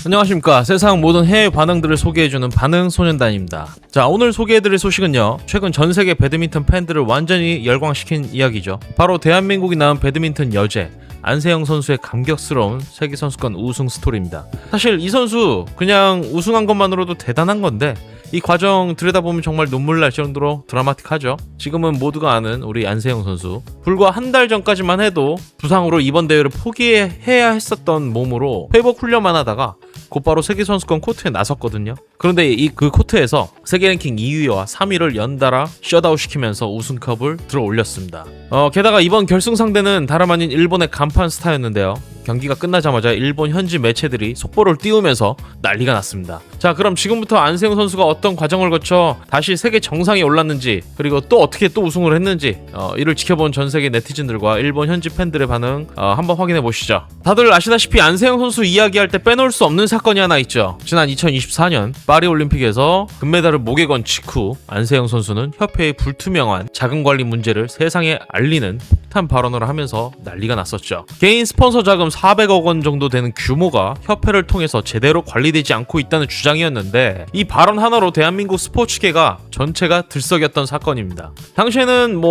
안녕하십니까. 세상 모든 해외 반응들을 소개해주는 반응소년단입니다. 자, 오늘 소개해드릴 소식은요, 최근 전세계 배드민턴 팬들을 완전히 열광시킨 이야기죠. 바로 대한민국이 낳은 배드민턴 여제 안세영 선수의 감격스러운 세계선수권 우승 스토리입니다. 사실 이 선수 그냥 우승한 것만으로도 대단한 건데 이 과정 들여다보면 정말 눈물 날 정도로 드라마틱하죠. 지금은 모두가 아는 우리 안세영 선수, 불과 한 달 전까지만 해도 부상으로 이번 대회를 포기해야 했었던 몸으로 회복 훈련만 하다가 곧바로 세계선수권 코트에 나섰거든요. 그런데 그 코트에서 세계 랭킹 2위와 3위를 연달아 셧아웃 시키면서 우승컵을 들어 올렸습니다. 게다가 이번 결승 상대는 다름 아닌 일본의 간판 스타였는데요. 경기가 끝나자마자 일본 현지 매체들이 속보를 띄우면서 난리가 났습니다. 자, 그럼 지금부터 안세영 선수가 어떤 과정을 거쳐 다시 세계 정상에 올랐는지, 그리고 또 어떻게 또 우승을 했는지 이를 지켜본 전 세계 네티즌들과 일본 현지 팬들의 반응 한번 확인해 보시죠. 다들 아시다시피 안세영 선수 이야기할 때 빼놓을 수 없는 사건이 하나 있죠. 지난 2024년 파리올림픽에서 금메달을 목에 건 직후 안세영 선수는 협회의 불투명한 자금 관리 문제를 세상에 알리는 폭탄 발언을 하면서 난리가 났었죠. 개인 스폰서 자금 400억 원 정도 되는 규모가 협회를 통해서 제대로 관리되지 않고 있다는 주장이었는데, 이 발언 하나로 대한민국 스포츠계가 전체가 들썩였던 사건입니다. 당시에는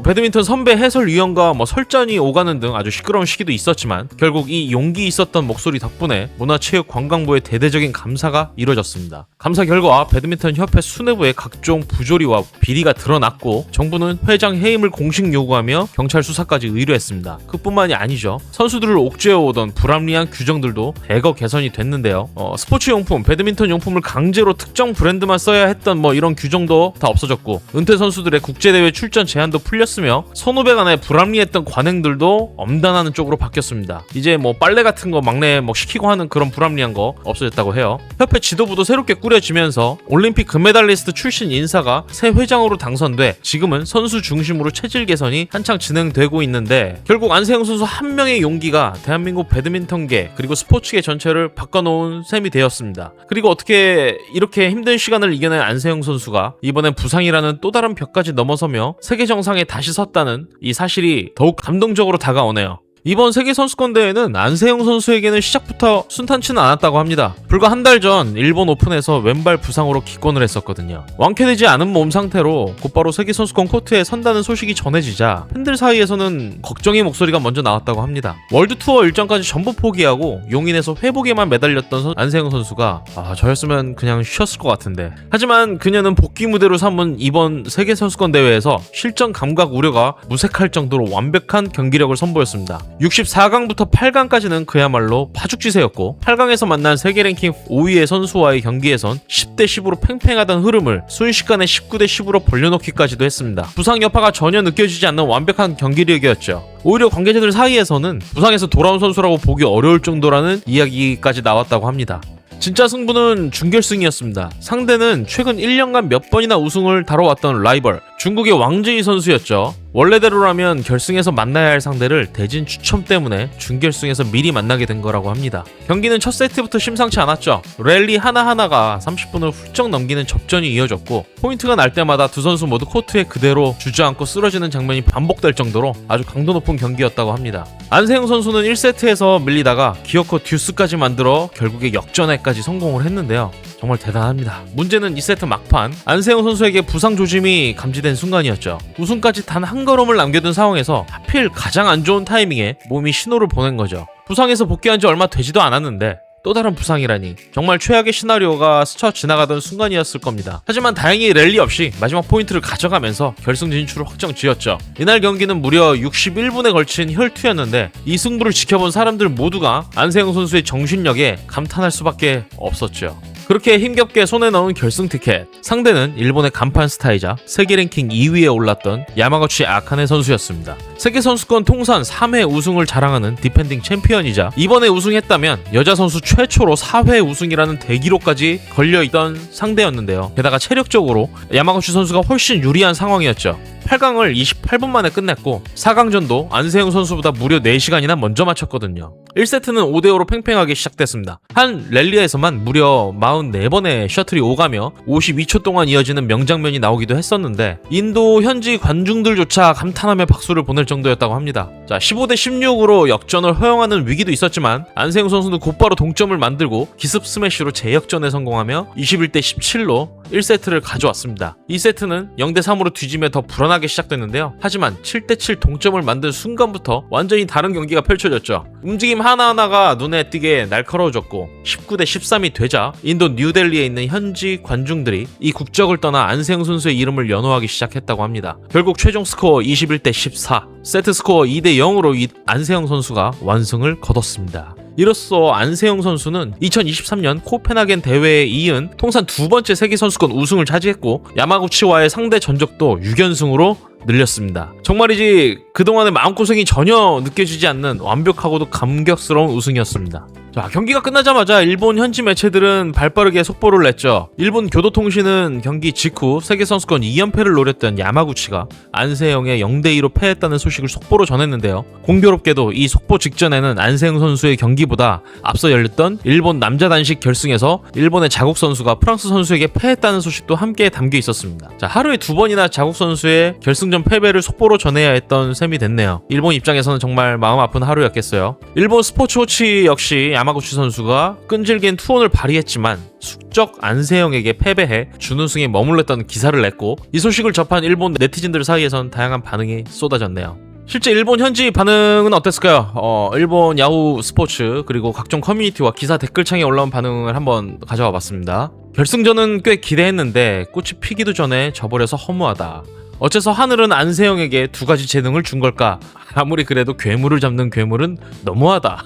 배드민턴 선배 해설위원과 설전이 오가는 등 아주 시끄러운 시기도 있었지만, 결국 이 용기 있었던 목소리 덕분에 문화체육관광부의 대대적인 감사가 이루어졌습니다. 감사 결과 배드민턴 협회 수뇌부의 각종 부조리와 비리가 드러났고, 정부는 회장 해임을 공식 요구하며 경찰 수사까지 의뢰했습니다. 그뿐만이 아니죠. 선수들을 옥죄어오던 불합리한 규정들도 대거 개선이 됐는데요. 스포츠 용품, 배드민턴 용품을 강제로 특정 브랜드만 써야 했던 이런 규정도 다 없어졌고, 은퇴 선수들의 국제대회 출전 제한도 풀렸으며, 선후배 간의 불합리했던 관행들도 엄단하는 쪽으로 바뀌었습니다. 이제 빨래 같은 거 막내 시키고 하는 그런 불합리한 거 없어졌다고 해요. 협회 지도부도 새롭게 꾸려지면서 올림픽 금메달리스트 출신 인사가 새 회장으로 당선돼 지금은 선수 중심으로 체질 개선이 한창 진행되고 있는데, 결국 안세영 선수 한 명의 용기가 대한민국 배드민턴계 그리고 스포츠계 전체를 바꿔놓은 셈이 되었습니다. 그리고 어떻게 이렇게 힘든 시간을 이겨낸 안세영 선수가 이번엔 부상이라는 또 다른 벽까지 넘어서며 세계 정상에 다시 섰다는 이 사실이 더욱 감동적으로 다가오네요. 이번 세계선수권대회는 안세영 선수에게는 시작부터 순탄치는 않았다고 합니다. 불과 한 달 전 일본 오픈에서 왼발 부상으로 기권을 했었거든요. 완쾌되지 않은 몸 상태로 곧바로 세계선수권 코트에 선다는 소식이 전해지자 팬들 사이에서는 걱정의 목소리가 먼저 나왔다고 합니다. 월드투어 일정까지 전부 포기하고 용인에서 회복에만 매달렸던 안세영 선수가 저였으면 그냥 쉬었을 것 같은데, 하지만 그녀는 복귀 무대로 삼은 이번 세계선수권대회에서 실전 감각 우려가 무색할 정도로 완벽한 경기력을 선보였습니다. 64강부터 8강까지는 그야말로 파죽지세였고, 8강에서 만난 세계 랭킹 5위의 선수와의 경기에선 10대 10으로 팽팽하던 흐름을 순식간에 19대 10으로 벌려놓기까지도 했습니다. 부상 여파가 전혀 느껴지지 않는 완벽한 경기력이었죠. 오히려 관계자들 사이에서는 부상에서 돌아온 선수라고 보기 어려울 정도라는 이야기까지 나왔다고 합니다. 진짜 승부는 준결승이었습니다. 상대는 최근 1년간 몇 번이나 우승을 다뤄왔던 라이벌, 중국의 왕제이 선수였죠. 원래대로라면 결승에서 만나야 할 상대를 대진 추첨 때문에 준결승에서 미리 만나게 된 거라고 합니다. 경기는 첫 세트부터 심상치 않았죠. 랠리 하나하나가 30분을 훌쩍 넘기는 접전이 이어졌고, 포인트가 날 때마다 두 선수 모두 코트에 그대로 주저앉고 쓰러지는 장면이 반복될 정도로 아주 강도 높은 경기였다고 합니다. 안세영 선수는 1세트에서 밀리다가 기어코 듀스까지 만들어 결국에 역전에까지 성공을 했는데요. 정말 대단합니다. 문제는 2세트 막판 안세영 선수에게 부상 조짐이 감지된 순간이었죠. 우승까지 단 한 걸음을 남겨둔 상황에서 하필 가장 안 좋은 타이밍에 몸이 신호를 보낸 거죠. 부상에서 복귀한 지 얼마 되지도 않았는데 또 다른 부상이라니, 정말 최악의 시나리오가 스쳐 지나가던 순간이었을 겁니다. 하지만 다행히 랠리 없이 마지막 포인트를 가져가면서 결승 진출을 확정 지었죠. 이날 경기는 무려 61분에 걸친 혈투였는데, 이 승부를 지켜본 사람들 모두가 안세영 선수의 정신력에 감탄할 수밖에 없었죠. 그렇게 힘겹게 손에 넣은 결승 티켓, 상대는 일본의 간판 스타이자 세계 랭킹 2위에 올랐던 야마구치 아카네 선수였습니다. 세계선수권 통산 3회 우승을 자랑하는 디펜딩 챔피언이자 이번에 우승했다면 여자 선수 최초로 4회 우승이라는 대기록까지 걸려있던 상대였는데요. 게다가 체력적으로 야마구치 선수가 훨씬 유리한 상황이었죠. 8강을 28분 만에 끝냈고 4강전도 안세영 선수보다 무려 4시간이나 먼저 마쳤거든요. 1세트는 5대5로 팽팽하게 시작됐습니다. 한 랠리에서만 무려 44번의 셔틀이 오가며 52초 동안 이어지는 명장면이 나오기도 했었는데 인도 현지 관중들조차 감탄하며 박수를 보낼 정도였다고 합니다. 자, 15대 16으로 역전을 허용하는 위기도 있었지만 안세영 선수는 곧바로 동점을 만들고 기습 스매시로 재역전에 성공하며 21대 17로 1세트를 가져왔습니다. 2세트는 0대 3으로 뒤지며 더 불안하게 시작됐는데요. 하지만 7대 7 동점을 만든 순간부터 완전히 다른 경기가 펼쳐졌죠. 움직임 하나하나가 눈에 띄게 날카로워졌고 19대 13이 되자 인도 뉴델리에 있는 현지 관중들이 이 국적을 떠나 안세영 선수의 이름을 연호하기 시작했다고 합니다. 결국 최종 스코어 21대 14, 세트 스코어 2대 0으로 안세영 선수가 완승을 거뒀습니다. 이로써 안세영 선수는 2023년 코펜하겐 대회에 이은 통산 두 번째 세계선수권 우승을 차지했고 야마구치와의 상대 전적도 6연승으로 늘렸습니다. 정말이지 그동안의 마음고생이 전혀 느껴지지 않는 완벽하고도 감격스러운 우승이었습니다. 자, 경기가 끝나자마자 일본 현지 매체들은 발빠르게 속보를 냈죠. 일본 교도통신은 경기 직후 세계선수권 2연패를 노렸던 야마구치가 안세영의 0대2로 패했다는 소식을 속보로 전했는데요. 공교롭게도 이 속보 직전에는 안세영 선수의 경기보다 앞서 열렸던 일본 남자 단식 결승에서 일본의 자국 선수가 프랑스 선수에게 패했다는 소식도 함께 담겨 있었습니다. 자, 하루에 2번이나 자국 선수의 결승전 패배를 속보로 전해야 했던 셈이 됐네요. 일본 입장에서는 정말 마음 아픈 하루였겠어요. 일본 스포츠워치 역시 야마구치 선수가 끈질긴 투혼을 발휘했지만 숙적 안세영에게 패배해 준우승에 머물렀다는 기사를 냈고 이 소식을 접한 일본 네티즌들 사이에선 다양한 반응이 쏟아졌네요. 실제 일본 현지 반응은 어땠을까요? 일본 야후 스포츠 그리고 각종 커뮤니티와 기사 댓글창에 올라온 반응을 한번 가져와 봤습니다. 결승전은 꽤 기대했는데 꽃이 피기도 전에 져버려서 허무하다. 어째서 하늘은 안세영에게 두 가지 재능을 준 걸까? 아무리 그래도 괴물을 잡는 괴물은 너무하다.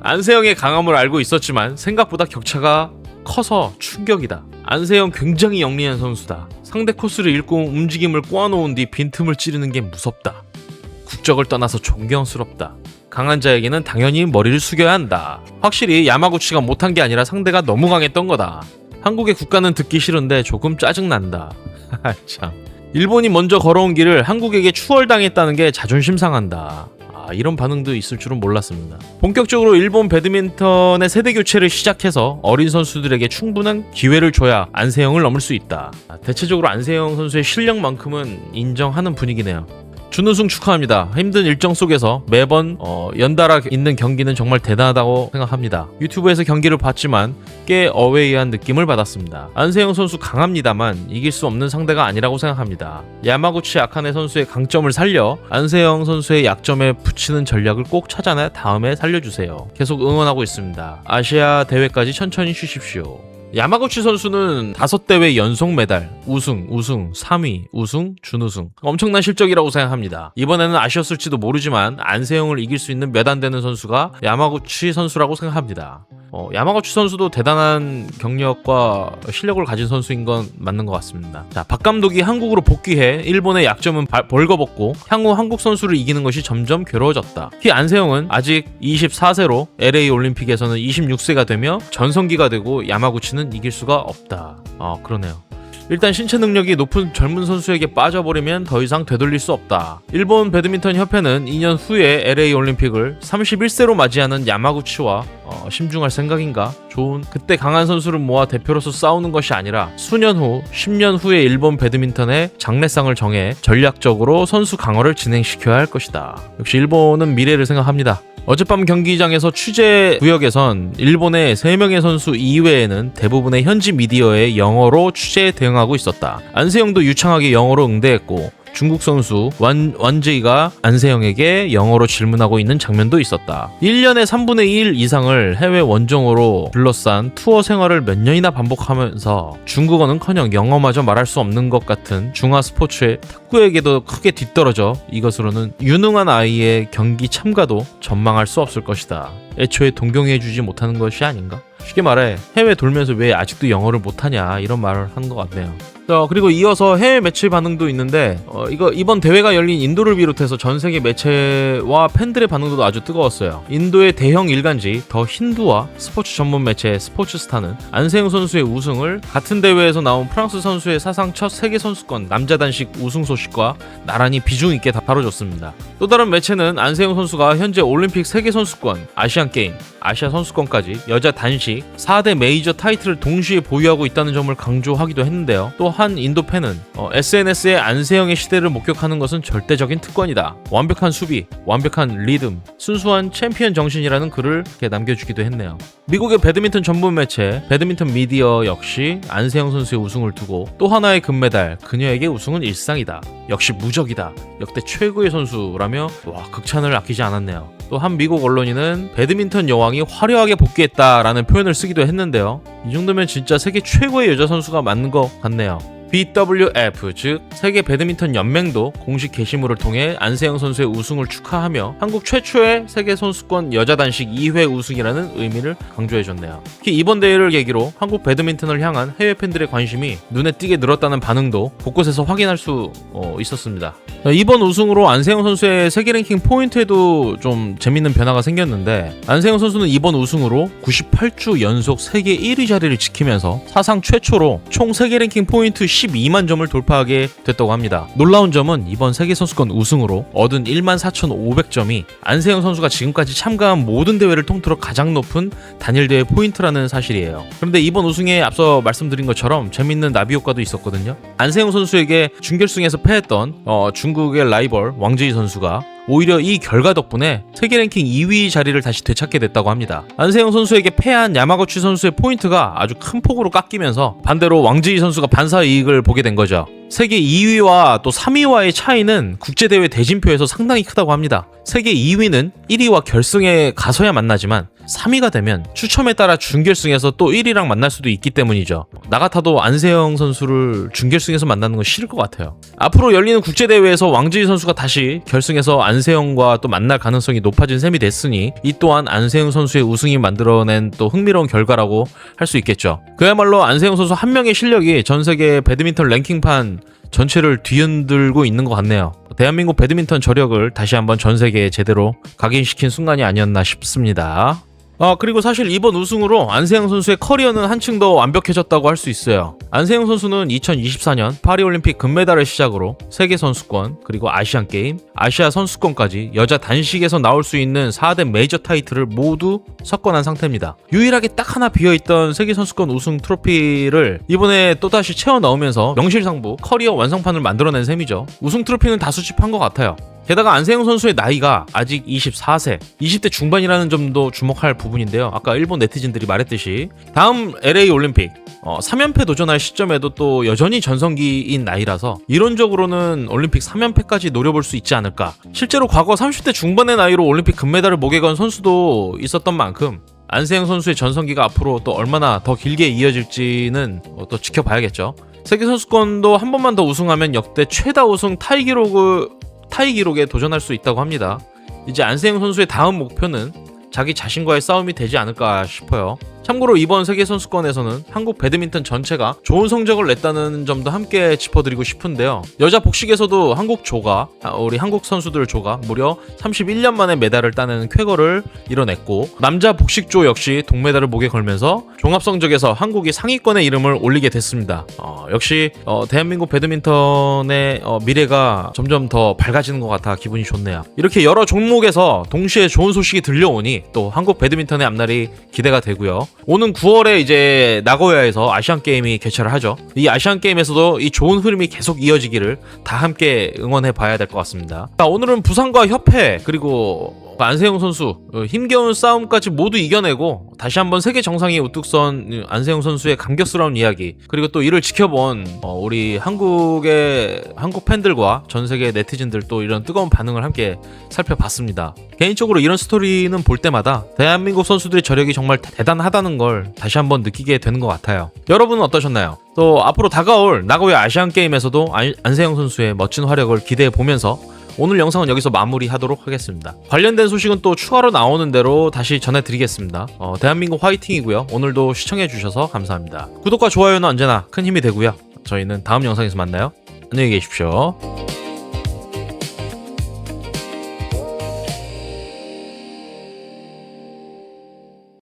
안세영의 강함을 알고 있었지만 생각보다 격차가 커서 충격이다. 안세영 굉장히 영리한 선수다. 상대 코스를 읽고 움직임을 꼬아놓은 뒤 빈틈을 찌르는 게 무섭다. 국적을 떠나서 존경스럽다. 강한 자에게는 당연히 머리를 숙여야 한다. 확실히 야마구치가 못한 게 아니라 상대가 너무 강했던 거다. 한국의 국가는 듣기 싫은데 조금 짜증난다. 참. 일본이 먼저 걸어온 길을 한국에게 추월당했다는 게 자존심 상한다. 이런 반응도 있을 줄은 몰랐습니다. 본격적으로 일본 배드민턴의 세대 교체를 시작해서 어린 선수들에게 충분한 기회를 줘야 안세영을 넘을 수 있다. 대체적으로 안세영 선수의 실력만큼은 인정하는 분위기네요. 준우승 축하합니다. 힘든 일정 속에서 매번 연달아 있는 경기는 정말 대단하다고 생각합니다. 유튜브에서 경기를 봤지만 꽤 어웨이한 느낌을 받았습니다. 안세영 선수 강합니다만 이길 수 없는 상대가 아니라고 생각합니다. 야마구치 아카네 선수의 강점을 살려 안세영 선수의 약점에 붙이는 전략을 꼭 찾아내 다음에 살려주세요. 계속 응원하고 있습니다. 아시아 대회까지 천천히 쉬십시오. 야마구치 선수는 5대회 연속 메달, 우승, 3위, 우승, 준우승. 엄청난 실적이라고 생각합니다. 이번에는 아쉬웠을지도 모르지만 안세영을 이길 수 있는 몇 안 되는 선수가 야마구치 선수라고 생각합니다. 야마구치 선수도 대단한 경력과 실력을 가진 선수인 건 맞는 것 같습니다. 자, 박 감독이 한국으로 복귀해 일본의 약점은 벌거벗고 향후 한국 선수를 이기는 것이 점점 괴로워졌다. 특히 안세영은 아직 24세로 LA 올림픽에서는 26세가 되며 전성기가 되고 야마구치는 이길 수가 없다. 그러네요. 일단 신체 능력이 높은 젊은 선수에게 빠져버리면 더 이상 되돌릴 수 없다. 일본 배드민턴 협회는 2년 후에 LA 올림픽을 31세로 맞이하는 야마구치와 심중할 생각인가? 그때 강한 선수를 모아 대표로서 싸우는 것이 아니라 수년 후 10년 후에 일본 배드민턴의 장래상을 정해 전략적으로 선수 강화를 진행시켜야 할 것이다. 역시 일본은 미래를 생각합니다. 어젯밤 경기장에서 취재 구역에선 일본의 3명의 선수 이외에는 대부분의 현지 미디어의 영어로 취재에 대응하고 있었다. 안세영도 유창하게 영어로 응대했고 중국 선수 완제이가 안세영에게 영어로 질문하고 있는 장면도 있었다. 1년에 3분의 1 이상을 해외 원정으로 둘러싼 투어 생활을 몇 년이나 반복하면서 중국어는커녕 영어마저 말할 수 없는 것 같은 중화 스포츠의 탁구에게도 크게 뒤떨어져 이것으로는 유능한 아이의 경기 참가도 전망할 수 없을 것이다. 애초에 동경해주지 못하는 것이 아닌가? 쉽게 말해 해외 돌면서 왜 아직도 영어를 못하냐 이런 말을 한 것 같네요. 그리고 이어서 해외 매체 반응도 있는데 이번 대회가 열린 인도를 비롯해서 전 세계 매체와 팬들의 반응도 아주 뜨거웠어요. 인도의 대형 일간지 더 힌두와 스포츠 전문 매체 스포츠스타는 안세영 선수의 우승을 같은 대회에서 나온 프랑스 선수의 사상 첫 세계 선수권 남자 단식 우승 소식과 나란히 비중 있게 다뤄줬습니다. 또 다른 매체는 안세영 선수가 현재 올림픽 세계 선수권, 아시안 게임, 아시아 선수권까지 여자 단식 4대 메이저 타이틀을 동시에 보유하고 있다는 점을 강조하기도 했는데요. 또 한 인도 팬은 SNS에 안세영의 시대를 목격하는 것은 절대적인 특권이다. 완벽한 수비, 완벽한 리듬, 순수한 챔피언 정신이라는 글을 이렇게 남겨주기도 했네요. 미국의 배드민턴 전문 매체 배드민턴 미디어 역시 안세영 선수의 우승을 두고 또 하나의 금메달, 그녀에게 우승은 일상이다. 역시 무적이다. 역대 최고의 선수라며 극찬을 아끼지 않았네요. 또 한 미국 언론인은 배드민턴 여왕이 화려하게 복귀했다라는 표현을 쓰기도 했는데요. 이 정도면 진짜 세계 최고의 여자 선수가 맞는 것 같네요. BWF 즉 세계 배드민턴 연맹도 공식 게시물을 통해 안세영 선수의 우승을 축하하며 한국 최초의 세계 선수권 여자 단식 2회 우승이라는 의미를 강조해줬네요. 특히 이번 대회를 계기로 한국 배드민턴을 향한 해외 팬들의 관심이 눈에 띄게 늘었다는 반응도 곳곳에서 확인할 수 있었습니다. 이번 우승으로 안세영 선수의 세계 랭킹 포인트에도 좀 재밌는 변화가 생겼는데 안세영 선수는 이번 우승으로 98주 연속 세계 1위 자리를 지키면서 사상 최초로 총 세계 랭킹 포인트 12만 점을 돌파하게 됐다고 합니다. 놀라운 점은 이번 세계선수권 우승으로 얻은 14,500점이 안세영 선수가 지금까지 참가한 모든 대회를 통틀어 가장 높은 단일 대회 포인트라는 사실이에요. 그런데 이번 우승에 앞서 말씀드린 것처럼 재밌는 나비 효과도 있었거든요. 안세영 선수에게 준결승에서 패했던 중국의 라이벌 왕지희 선수가 오히려 이 결과 덕분에 세계 랭킹 2위 자리를 다시 되찾게 됐다고 합니다. 안세영 선수에게 패한 야마구치 선수의 포인트가 아주 큰 폭으로 깎이면서 반대로 왕지희 선수가 반사 이익을 보게 된 거죠. 세계 2위와 또 3위와의 차이는 국제대회 대진표에서 상당히 크다고 합니다. 세계 2위는 1위와 결승에 가서야 만나지만 3위가 되면 추첨에 따라 준결승에서 또 1위랑 만날 수도 있기 때문이죠. 나 같아도 안세영 선수를 준결승에서 만나는 건 싫을 것 같아요. 앞으로 열리는 국제대회에서 왕지희 선수가 다시 결승에서 안세영과 또 만날 가능성이 높아진 셈이 됐으니 이 또한 안세영 선수의 우승이 만들어낸 또 흥미로운 결과라고 할 수 있겠죠. 그야말로 안세영 선수 한 명의 실력이 전 세계 배드민턴 랭킹판 전체를 뒤흔들고 있는 것 같네요. 대한민국 배드민턴 저력을 다시 한번 전 세계에 제대로 각인시킨 순간이 아니었나 싶습니다. 그리고 사실 이번 우승으로 안세영 선수의 커리어는 한층 더 완벽해졌다고 할 수 있어요. 안세영 선수는 2024년 파리올림픽 금메달을 시작으로 세계선수권, 그리고 아시안게임, 아시아 선수권까지 여자 단식에서 나올 수 있는 4대 메이저 타이틀을 모두 석권한 상태입니다. 유일하게 딱 하나 비어있던 세계선수권 우승 트로피를 이번에 또다시 채워 넣으면서 명실상부 커리어 완성판을 만들어낸 셈이죠. 우승 트로피는 다 수집한 것 같아요. 게다가 안세영 선수의 나이가 아직 24세, 20대 중반이라는 점도 주목할 부분인데요. 아까 일본 네티즌들이 말했듯이 다음 LA 올림픽 3연패 도전할 시점에도 또 여전히 전성기인 나이라서 이론적으로는 올림픽 3연패까지 노려볼 수 있지 않을까. 실제로 과거 30대 중반의 나이로 올림픽 금메달을 목에 건 선수도 있었던 만큼 안세영 선수의 전성기가 앞으로 또 얼마나 더 길게 이어질지는 또 지켜봐야겠죠. 세계선수권도 한 번만 더 우승하면 역대 최다 우승 타이 기록에 도전할 수 있다고 합니다. 이제 안세영 선수의 다음 목표는 자기 자신과의 싸움이 되지 않을까 싶어요. 참고로 이번 세계선수권에서는 한국 배드민턴 전체가 좋은 성적을 냈다는 점도 함께 짚어드리고 싶은데요. 여자 복식에서도 우리 한국 선수들 조가 무려 31년 만에 메달을 따는 쾌거를 이뤄냈고, 남자 복식조 역시 동메달을 목에 걸면서 종합성적에서 한국이 상위권에 이름을 올리게 됐습니다. 역시 대한민국 배드민턴의 미래가 점점 더 밝아지는 것 같아 기분이 좋네요. 이렇게 여러 종목에서 동시에 좋은 소식이 들려오니 또 한국 배드민턴의 앞날이 기대가 되고요. 오는 9월에 이제 나고야에서 아시안게임이 개최를 하죠. 이 아시안게임에서도 이 좋은 흐름이 계속 이어지기를 다 함께 응원해 봐야 될 것 같습니다. 자, 오늘은 부상과 협회, 그리고 안세영 선수 힘겨운 싸움까지 모두 이겨내고 다시 한번 세계 정상에 우뚝 선 안세영 선수의 감격스러운 이야기, 그리고 또 이를 지켜본 우리 한국 팬들과 전 세계 네티즌들 또 이런 뜨거운 반응을 함께 살펴봤습니다. 개인적으로 이런 스토리는 볼 때마다 대한민국 선수들의 저력이 정말 대단하다는 걸 다시 한번 느끼게 되는 것 같아요. 여러분은 어떠셨나요? 또 앞으로 다가올 나고야 아시안게임에서도 안세영 선수의 멋진 활약을 기대해 보면서 오늘 영상은 여기서 마무리하도록 하겠습니다. 관련된 소식은 또 추가로 나오는 대로 다시 전해드리겠습니다. 대한민국 화이팅이고요. 오늘도 시청해주셔서 감사합니다. 구독과 좋아요는 언제나 큰 힘이 되고요. 저희는 다음 영상에서 만나요. 안녕히 계십시오.